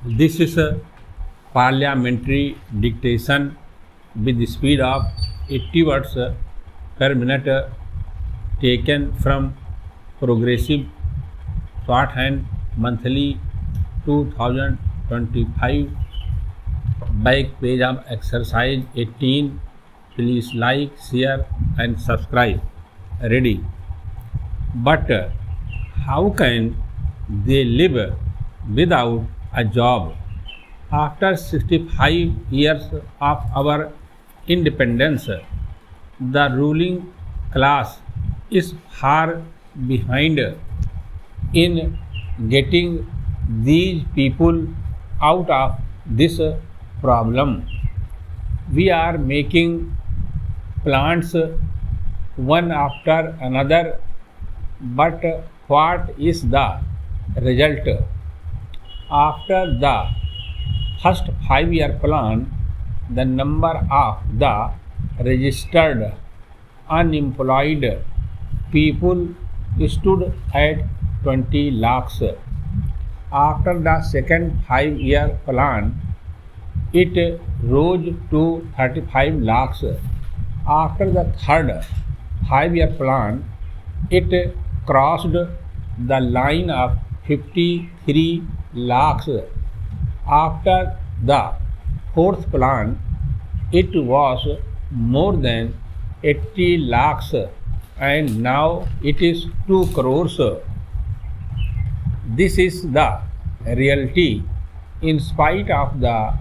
This is a parliamentary dictation with the speed of 80 words per minute taken from Progressive Shorthand Monthly 2025 back page of exercise 18. Please like, share and subscribe. Ready. But how can they live without a job? After 65 years of our independence, the ruling class is far behind in getting these people out of this problem. We are making plants one after another, but what is the result? After the first 5-year plan, the number of the registered unemployed people stood at 20 lakhs. After the second 5-year plan, it rose to 35 lakhs. After the third 5-year plan, it crossed the line of 53 lakhs. After the fourth plan, it was more than 80 lakhs and now it is 2 crores. This is the reality in spite of the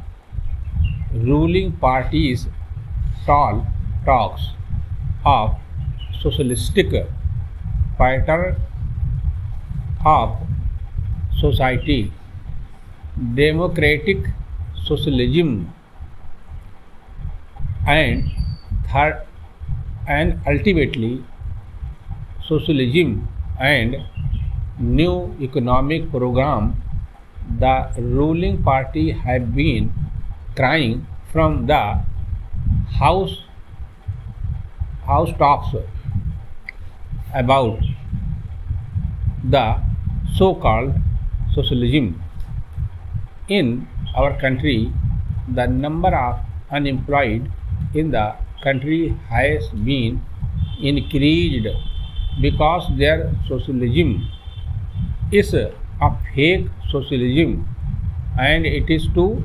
ruling party's tall talks of socialistic pattern of society, democratic socialism, and third, and ultimately socialism and new economic program. The ruling party have been crying from the housetops about the so-called socialism. In our country, the number of unemployed in the country has been increased because their socialism is a fake socialism and it is to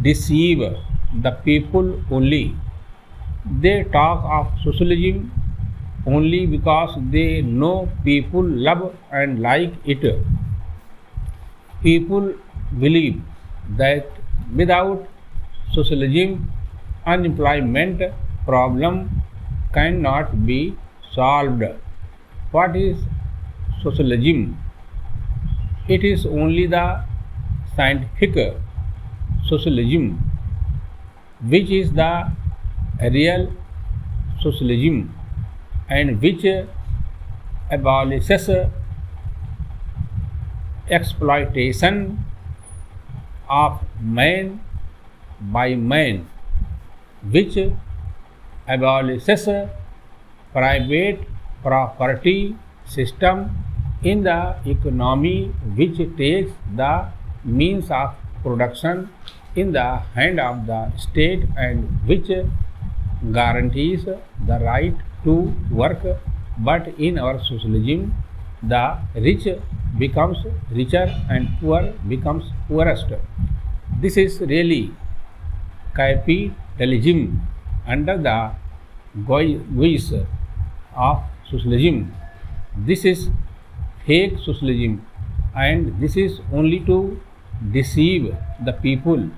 deceive the people only. They talk of socialism only because they know people love and like it. People believe that without socialism, unemployment problem cannot be solved. What is socialism? It is only the scientific socialism, which is the real socialism and which abolishes exploitation of man by man, which abolishes private property system in the economy, which takes the means of production in the hand of the state and which guarantees the right to work. But in our socialism, the rich becomes richer and poor becomes poorest. This is really capitalism under the guise of socialism. This is fake socialism and this is only to deceive the people.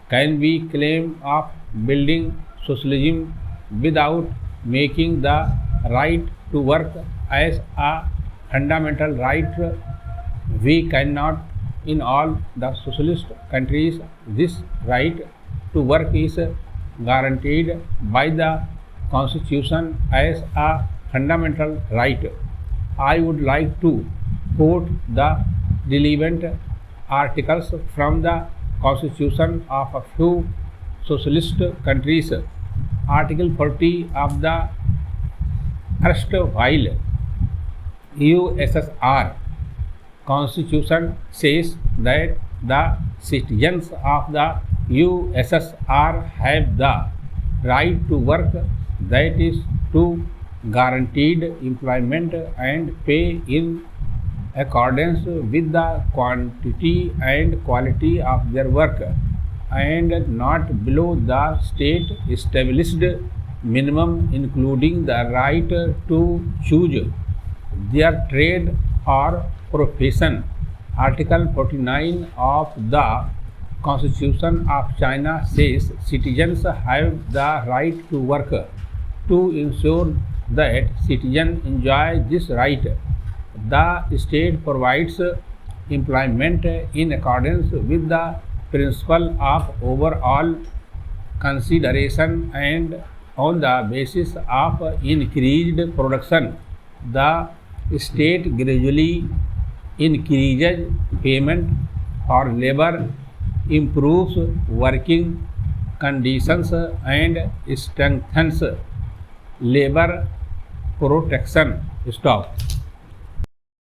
Can we claim of building socialism without making the right to work as a fundamental right? We cannot. In all the socialist countries, this right to work is guaranteed by the constitution as a fundamental right. I would like to quote the relevant articles from the constitution of a few socialist countries. Article 40 of the erstwhile USSR Constitution says that the citizens of the USSR have the right to work, that is, to guaranteed employment and pay in accordance with the quantity and quality of their work, and not below the state established minimum, including the right to choose their trade or profession. Article 49 of the Constitution of China says citizens have the right to work. To ensure that citizens enjoy this right, the state provides employment in accordance with the principle of overall consideration and on the basis of increased production. The state gradually increases payment for labor, improves working conditions, and strengthens labor protection. Stop.